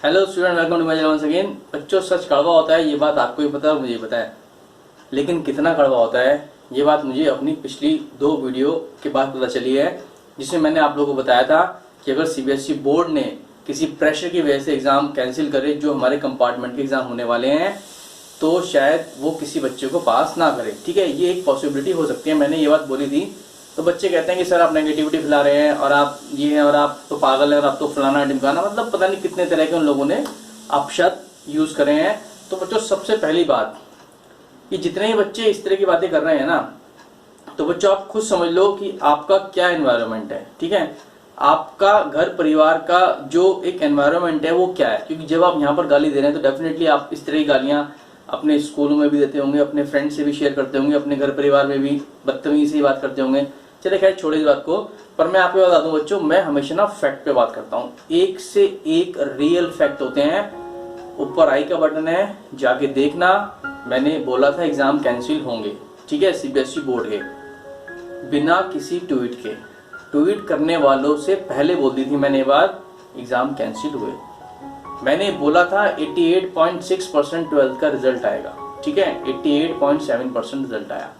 Hello student, welcome to my channel once again. बच्चों, सच कड़वा होता है, ये बात आपको भी पता है, मुझे पता है। लेकिन कितना कड़वा होता है ये बात मुझे अपनी पिछली 2 वीडियो के बाद पता चली है, जिसमें मैंने आप लोगों को बताया था कि अगर सीबीएसई बोर्ड ने किसी प्रेशर की वजह से एग्जाम कैंसिल करे, जो हमारे कंपार्टमेंट के एग्जाम होने वाले हैं, तो शायद वो किसी बच्चे को पास ना करे। ठीक है, ये एक पॉसिबिलिटी हो सकती है, मैंने ये बात बोली थी। तो बच्चे कहते हैं कि सर आप नेगेटिविटी फैला रहे हैं और आप ये हैं और आप तो पागल हैं और आप तो फलाना ढिमकाना, मतलब पता नहीं कितने तरह के उन लोगों ने अपशब्द यूज करे हैं। तो बच्चों, सबसे पहली बात कि जितने ही बच्चे इस तरह की बातें कर रहे हैं ना, तो बच्चों आप खुद समझ लो कि आपका क्या एनवायरनमेंट है। ठीक है, आपका घर परिवार का जो एक एनवायरनमेंट है वो क्या है, क्योंकि जब आप यहाँ पर गाली दे रहे हैं तो डेफिनेटली आप इस तरह की गालियां अपने स्कूलों में भी देते होंगे, अपने फ्रेंड से भी शेयर करते होंगे, अपने घर परिवार में भी बदतमीजी से ही बात करते होंगे। चले खैर छोड़े इस बात को, पर मैं आपको बता दूं बच्चों, मैं हमेशा ना फैक्ट पे बात करता हूँ। एक से एक रियल फैक्ट होते हैं। ऊपर आई का बटन है, जाके देखना। मैंने बोला था एग्जाम कैंसिल होंगे, ठीक है, सीबीएसई बोर्ड के, बिना किसी ट्वीट के। ट्वीट करने वालों से पहले बोल दी थी मैंने ये बात, एग्जाम कैंसिल हुए। मैंने बोला था 88.6% 12th का रिजल्ट आएगा, ठीक है, 88.7% रिजल्ट आया।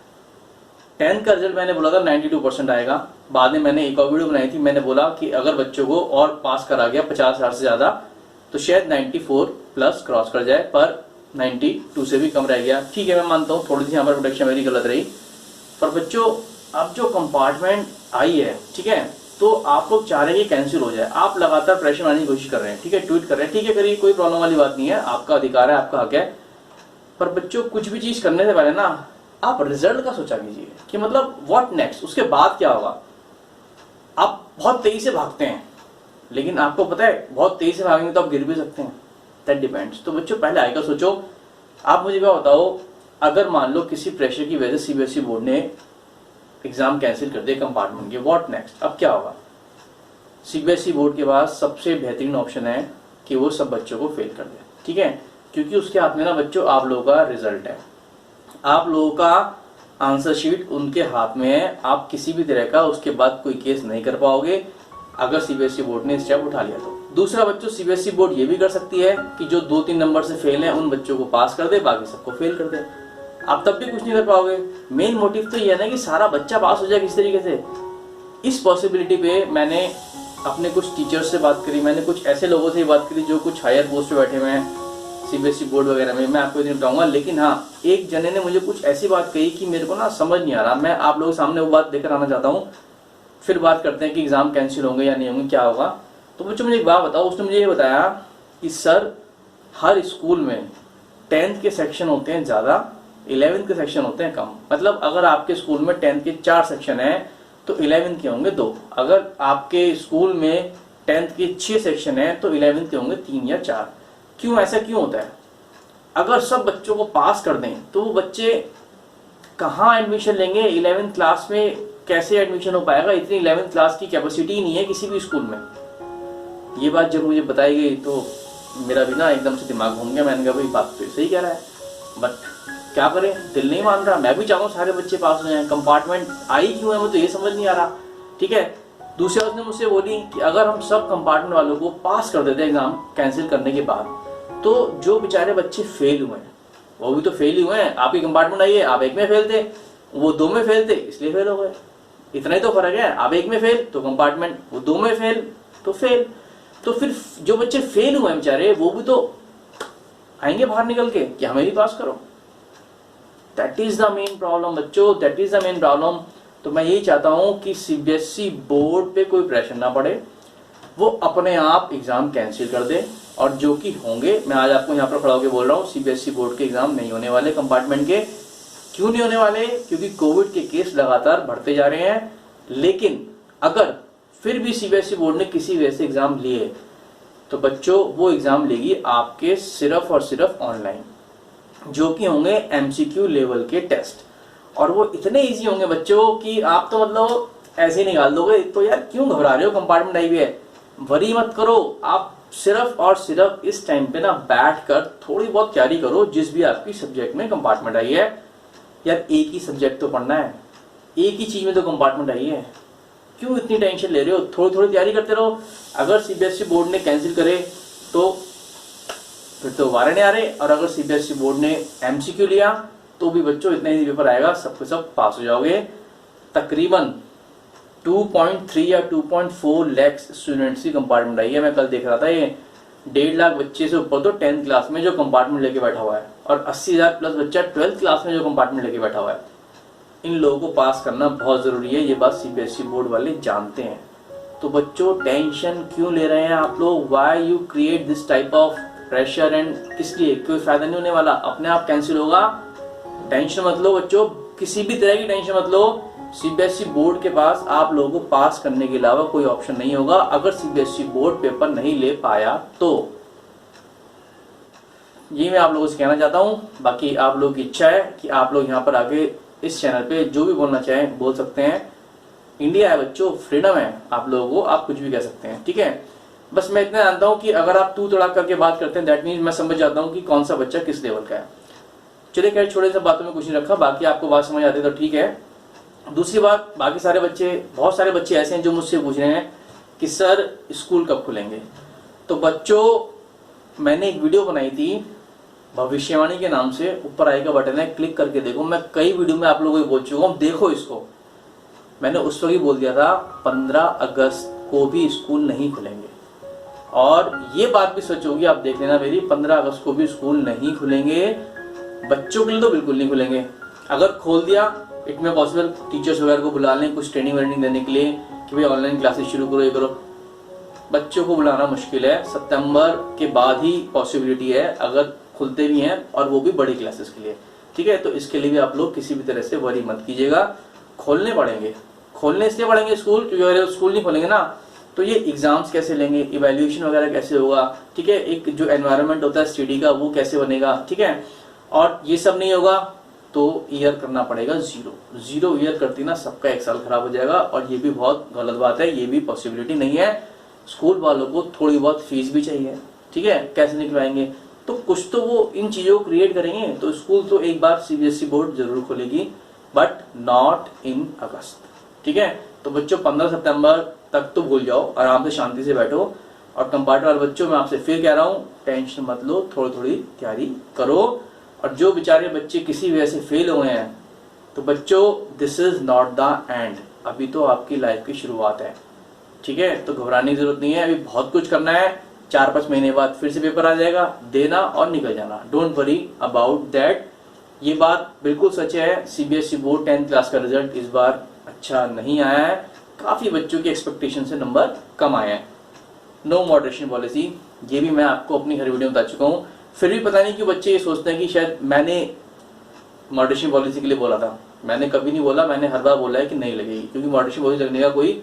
10th का रिजल्ट मैंने बोला था 92% आएगा। बाद में मैंने एक और वीडियो बनाई थी, मैंने बोला कि अगर बच्चों को और पास करा गया 50,000 से ज्यादा तो शायद 94 प्लस क्रॉस कर जाए, पर 92 से भी कम रह गया। ठीक है, मैं मानता हूँ थोड़ी सी यहाँ पर प्रोडिक्शन मेरी गलत रही, पर बच्चों अब जो कंपार्टमेंट आई है, ठीक है, तो आप लोग चाह रहे हैं कि कैंसिल हो जाए। आप लगातार प्रेशर बनाने की कोशिश कर रहे हैं, ठीक है, ट्वीट कर रहे हैं, ठीक है, करिए, कोई प्रॉब्लम वाली बात नहीं है, आपका अधिकार है, आपका हक है। पर बच्चों, कुछ भी चीज करने से पहले ना आप रिजल्ट का सोचा कीजिए कि मतलब व्हाट नेक्स्ट, उसके बाद क्या होगा। आप बहुत तेजी से भागते हैं, लेकिन आपको पता है बहुत तेजी से भागेंगे तो आप गिर भी सकते हैं, दैट डिपेंड्स। तो बच्चों पहले आएगा सोचो। आप मुझे क्या बताओ, अगर मान लो किसी प्रेशर की वजह से सीबीएसई बोर्ड ने एग्जाम कैंसिल कर दिया कंपार्टमेंट के, व्हाट नेक्स्ट, अब क्या होगा। सीबीएसई बोर्ड के पास सबसे बेहतरीन ऑप्शन है कि वो सब बच्चों को फेल कर दे, ठीक है, क्योंकि उसके हाथ में ना बच्चों आप लोगों का रिजल्ट है, आप लोगों का आंसर शीट उनके हाथ में है। आप किसी भी तरह का उसके बाद कोई केस नहीं कर पाओगे अगर सीबीएसई बोर्ड ने स्टेप उठा लिया तो। दूसरा बच्चों, सीबीएसई बोर्ड ये भी कर सकती है कि जो 2-3 नंबर से फेल है उन बच्चों को पास कर दे, बाकी सबको फेल कर दे। आप तब भी कुछ नहीं कर पाओगे। मेन मोटिव तो ये है ना कि सारा बच्चा पास हो जाए किस तरीके से। इस पॉसिबिलिटी पे मैंने अपने कुछ टीचर्स से बात करी, मैंने कुछ ऐसे लोगों से बात करी जो कुछ हायर पोस्ट पे बैठे हुए हैं सीबीएसई बोर्ड वगैरह में, मैं आपको इतनी बताऊंगा। लेकिन हाँ, एक जने ने मुझे कुछ ऐसी बात कही कि मेरे को ना समझ नहीं आ रहा। मैं आप लोगों के सामने वो बात लेकर आना चाहता हूँ, फिर बात करते हैं कि एग्जाम कैंसिल होंगे या नहीं होंगे, क्या होगा। तो बच्चों मुझे एक बात बताओ, उसने मुझे ये बताया कि सर हर स्कूल में 10th के सेक्शन होते हैं ज्यादा, 11th के सेक्शन होते हैं कम। मतलब अगर आपके स्कूल में 10th के 4 सेक्शन है तो 11th के होंगे 2। अगर आपके स्कूल में 10th के 6 सेक्शन है तो 11th के होंगे 3 या 4। क्यों, ऐसा क्यों होता है। अगर सब बच्चों को पास कर दें तो वो बच्चे कहाँ एडमिशन लेंगे, 11th क्लास में कैसे एडमिशन हो पाएगा। इतनी 11th क्लास की कैपेसिटी नहीं है किसी भी स्कूल में। ये बात जब मुझे बताई गई तो मेरा भी ना एकदम से दिमाग घूम गया। मैंने कहा भाई बात तो सही कह रहा है, बट क्या करें, दिल नहीं मान रहा। मैं भी चाहूँ सारे बच्चे पास हो जाएं, कंपार्टमेंट आई क्यों है वो तो ये समझ नहीं आ रहा, ठीक है। दूसरे उसने मुझसे बोली कि अगर हम सब कंपार्टमेंट वालों को पास कर देते एग्जाम कैंसिल करने के बाद, तो जो बेचारे बच्चे फेल हुए हैं वो भी तो फेल ही हुए हैं। आपकी कंपार्टमेंट आई है, आप एक में फेल थे, वो 2 में फेल थे इसलिए फेल हो गए, इतना ही तो फर्क है। आप एक में फेल तो कंपार्टमेंट, वो 2 में फेल तो फेल। तो फिर जो बच्चे फेल हुए हैं बेचारे वो भी तो आएंगे बाहर निकल के कि हमें भी पास करो। That is the main problem बच्चों, that is the main problem. तो मैं यही चाहता हूं कि सीबीएसई बोर्ड पे कोई प्रेशर ना पड़े, वो अपने आप एग्जाम कैंसिल कर दे। और जो कि होंगे, मैं आज आपको यहाँ पर खड़ा होकर बोल रहा हूँ, सीबीएसई बोर्ड के एग्जाम नहीं होने वाले कंपार्टमेंट के। क्यों नहीं होने वाले, क्योंकि कोविड के केस लगातार बढ़ते जा रहे हैं। लेकिन अगर फिर भी सीबीएसई बोर्ड ने किसी वजह से एग्जाम लिए तो बच्चों वो एग्जाम लेगी आपके सिर्फ और सिर्फ ऑनलाइन, जो कि होंगे एमसीक्यू लेवल के टेस्ट। और वो इतने इजी होंगे बच्चों कि आप तो मतलब ऐसे ही निकाल दोगे। तो यार क्यों घबरा रहे हो, कंपार्टमेंट आई हुई है, वरी मत करो। आप सिर्फ और सिर्फ इस टाइम पे ना बैठ कर थोड़ी बहुत तैयारी करो, जिस भी आपकी सब्जेक्ट में कंपार्टमेंट आई है। यार एक ही सब्जेक्ट तो पढ़ना है, एक ही चीज में तो कंपार्टमेंट आई है, क्यों इतनी टेंशन ले रहे हो। थोड़ी थोड़ी तैयारी करते रहो। अगर सीबीएसई बोर्ड ने कैंसिल करे तो फिर तो वारे नहीं आ रहे। और अगर सीबीएसई बोर्ड ने एमसीक्यू लिया तो भी बच्चों इतना ही पेपर आएगा, सब के सब पास हो जाओगे। तकरीबन 2.3 या 2.4 लाख स्टूडेंट्स की कंपार्टमेंट आई है। मैं कल देख रहा था, ये 1.5 लाख बच्चे से ऊपर तो 10th क्लास में जो कंपार्टमेंट लेके बैठा हुआ है, और 80,000 प्लस बच्चा 12th क्लास में जो कंपार्टमेंट लेके बैठा हुआ है। इन लोगों को पास करना बहुत जरूरी है, ये बात सीबीएसई बोर्ड वाले जानते हैं। तो बच्चों टेंशन क्यों ले रहे हैं आप लोग? Why you create this type of pressure and किस लिए? कोई फायदा नहीं होने वाला, अपने आप कैंसिल होगा। टेंशन मत लो बच्चों, किसी भी तरह की टेंशन मत लो। सीबीएसई बोर्ड के पास आप लोगों को पास करने के अलावा कोई ऑप्शन नहीं होगा अगर सीबीएसई बोर्ड पेपर नहीं ले पाया तो। ये मैं आप लोगों से कहना चाहता हूं। बाकी आप लोगों की इच्छा है कि आप लोग यहाँ पर आके इस चैनल पे जो भी बोलना चाहें बोल सकते हैं। इंडिया है बच्चों, फ्रीडम है आप लोगों को, आप कुछ भी कह सकते हैं, ठीक है। बस मैं इतना जानता हूं कि अगर आप तू तड़ाक करके बात करते हैं दैट मीन्स मैं समझ जाता हूं कि कौन सा बच्चा किस लेवल का है। चलिए खैर, छोटे से बातों में कुछ नहीं रखा, बाकी आपको बात समझ आती है तो ठीक है। दूसरी बात, बाकी सारे बच्चे, बहुत सारे बच्चे ऐसे हैं जो मुझसे पूछ रहे हैं कि सर स्कूल कब खुलेंगे। तो बच्चों मैंने एक वीडियो बनाई थी भविष्यवाणी के नाम से, ऊपर आई का बटन है, क्लिक करके देखो। मैं कई वीडियो में आप लोगों को बोल चुका हूँ, देखो इसको। मैंने उस वक्त ही बोल दिया था 15 अगस्त को भी स्कूल नहीं खुलेंगे, और ये बात भी सच होगी, आप देख लेना मेरी। 15 अगस्त को भी स्कूल नहीं खुलेंगे, बच्चों के लिए तो बिल्कुल नहीं खुलेंगे। अगर खोल दिया इट में पॉसिबल टीचर्स वगैरह को बुला लें कुछ ट्रेनिंग वेनिंग देने के लिए कि भाई ऑनलाइन क्लासेस शुरू करो, ये करो। बच्चों को बुलाना मुश्किल है, सितंबर के बाद ही पॉसिबिलिटी है अगर खुलते भी हैं, और वो भी बड़ी क्लासेस के लिए, ठीक है। तो इसके लिए भी आप लोग किसी भी तरह से वरी मत कीजिएगा। खोलने पड़ेंगे, खोलने इसलिए पड़ेंगे स्कूल क्योंकि अगर स्कूल नहीं खोलेंगे ना तो ये एग्जाम्स कैसे लेंगे, इवैल्यूएशन वगैरह कैसे होगा, ठीक है। एक जो एनवायरनमेंट होता है स्टडी का वो कैसे बनेगा, ठीक है। और ये सब नहीं होगा तो ईयर करना पड़ेगा जीरो ईयर करती ना सबका एक साल खराब हो जाएगा, और ये भी बहुत गलत बात है, ये भी पॉसिबिलिटी नहीं है। स्कूल वालों को थोड़ी बहुत फीस भी चाहिए, ठीक है। कैसे निकलवाएंगे, तो कुछ तो वो इन चीजों को क्रिएट करेंगे। तो स्कूल तो एक बार सीबीएसई बोर्ड जरूर खोलेगी, बट नॉट इन अगस्त, ठीक है। तो बच्चों 15 सितंबर तक तो भूल जाओ, आराम से शांति से बैठो। और कंपार्टमेंट वाले बच्चों, मैं आपसे फिर कह रहा हूँ टेंशन मत लो, थोड़ी थोड़ी तैयारी करो। और जो बेचारे बच्चे किसी वजह से फेल हुए हैं, तो बच्चों this is not the end, अभी तो आपकी लाइफ की शुरुआत है, ठीक है। तो घबराने की जरूरत नहीं है, अभी बहुत कुछ करना है। 4-5 महीने बाद फिर से पेपर आ जाएगा, देना और निकल जाना, डोंट वरी अबाउट दैट। ये बात बिल्कुल सच है, सीबीएसई बोर्ड 10th क्लास का रिजल्ट इस बार अच्छा नहीं आया है, काफी बच्चों की एक्सपेक्टेशन से नंबर कम आए हैं। नो मॉडरेशन पॉलिसी, ये भी मैं आपको अपनी हर वीडियो में बता चुका हूँ। फिर भी पता नहीं क्यों बच्चे ये सोचते हैं कि शायद मैंने मॉडरेशन पॉलिसी के लिए बोला था। मैंने कभी नहीं बोला, मैंने हर बार बोला है कि नहीं लगेगी, क्योंकि मॉडरेशन पॉलिसी लगने का कोई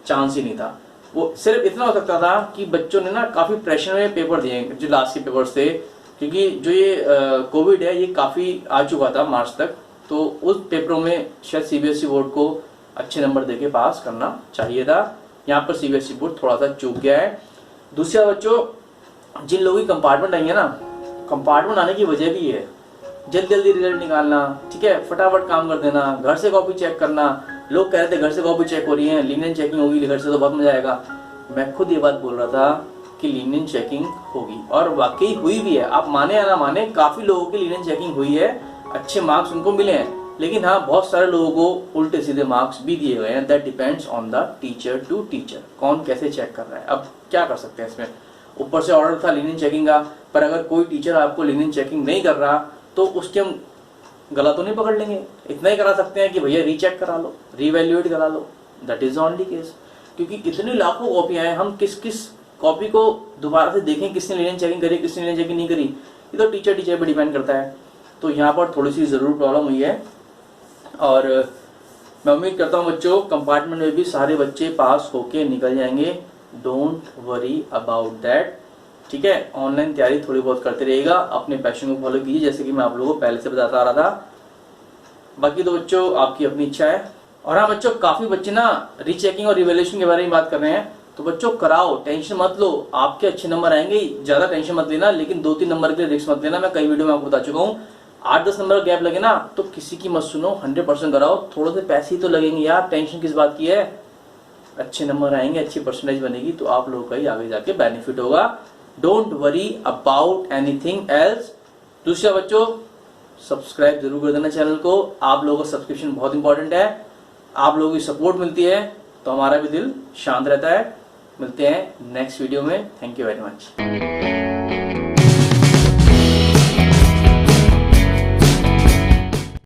चांस ही नहीं था। वो सिर्फ इतना हो सकता था कि बच्चों ने ना काफी प्रेशर में पेपर दिए, जो लास्ट के पेपर्स थे, क्योंकि जो ये कोविड है ये काफी आ चुका था मार्च तक, तो उस पेपरों में शायद सीबीएसई बोर्ड को अच्छे नंबर देके पास करना चाहिए था। यहाँ पर सीबीएसई बोर्ड थोड़ा सा चूक गया है। दूसरा बच्चों, जिन लोगों की कंपार्टमेंट आई है ना, कंपार्टमेंट आने की वजह भी है जल्दी जल्दी रिजल्ट निकालना, ठीक है, फटाफट काम कर देना, घर से कॉपी चेक करना। लोग कह रहे थे घर से कॉपी चेक हो रही है, लीनियन चेकिंग होगी घर से तो बहुत मजा आएगा। मैं खुद ये बात बोल रहा था कि लीनियन चेकिंग होगी, और वाकई हुई भी है। आप माने या ना माने, काफी लोगों की लीनियन चेकिंग हुई है, अच्छे मार्क्स उनको मिले हैं। लेकिन हाँ, बहुत सारे लोगों को उल्टे सीधे मार्क्स भी दिए गए हैं। That depends on the teacher to teacher, कौन कैसे चेक कर रहा है। अब क्या कर सकते हैं इसमें, ऊपर से ऑर्डर था लीनियन चेकिंग का, पर अगर कोई टीचर आपको लीनियन चेकिंग नहीं कर रहा तो उसके हम गला तो नहीं पकड़ लेंगे। इतना ही करा सकते हैं कि भैया रीचेक करा लो, रीवैल्यूएट करा लो, दैट इज ओनली केस। क्योंकि इतनी लाखों कॉपियां हैं, हम किस किस कॉपी को दोबारा से देखें किसने लीनियन चेकिंग करी किसने लीनियन चेकिंग नहीं करी, ये तो टीचर पे डिपेंड करता है। तो यहाँ पर थोड़ी सी जरूर प्रॉब्लम हुई है, और मैं उम्मीद करता हूँ बच्चों कंपार्टमेंट में भी सारे बच्चे पास होके निकल जाएंगे। डोंट वरी अबाउट दैट, ठीक है। ऑनलाइन तैयारी थोड़ी बहुत करते रहिएगा, अपने पैशन को फॉलो कीजिए, जैसे कि मैं आप लोगों को पहले से बताता आ रहा था। बाकी तो बच्चों आपकी अपनी इच्छा है। और हाँ बच्चों, काफी बच्चे ना रीचेकिंग और रिवैल्यूएशन के बारे में बात कर रहे हैं, तो बच्चों कराओ, टेंशन मत लो, आपके अच्छे नंबर आएंगे, ज्यादा टेंशन मत लेना, लेकिन 2-3 नंबर के लिए रिस्क मत लेना। मैं कई वीडियो में आपको बता चुका हूँ, 8-10 नंबर गैप लगे ना तो किसी की मत सुनो, 100% कराओ। थोड़े से पैसे ही तो लगेंगे यार, टेंशन किस बात की है। अच्छे नंबर आएंगे, अच्छी परसेंटेज बनेगी, तो आप लोगों का ही आगे जाके बेनिफिट होगा। Don't worry about anything else. दूसरा बच्चों, सब्सक्राइब जरूर कर देना चैनल को। आप लोगों का सब्सक्रिप्शन बहुत इंपॉर्टेंट है। आप लोगों की सपोर्ट मिलती है तो हमारा भी दिल शांत रहता है। मिलते हैं नेक्स्ट वीडियो में। Thank you very much.